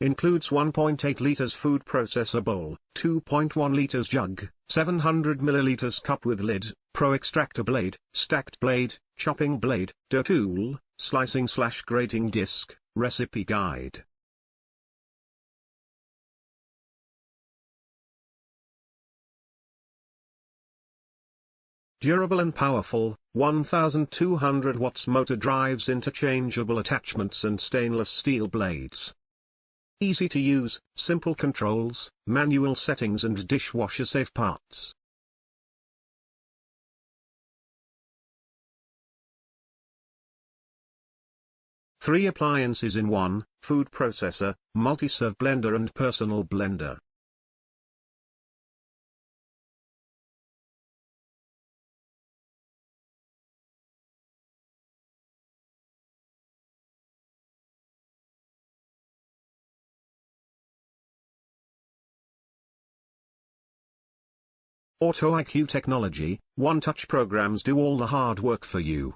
includes 1.8 liters food processor bowl, 2.1 liters jug, 700 milliliters cup with lid, Pro Extractor blade, stacked blade, chopping blade, dough tool, slicing/grating disc, recipe guide. Durable and powerful, 1200 watts motor drives interchangeable attachments and stainless steel blades. Easy to use, simple controls, manual settings and dishwasher-safe parts. Three appliances in one: food processor, multi-serve blender and personal blender. Auto IQ technology, one-touch programs do all the hard work for you.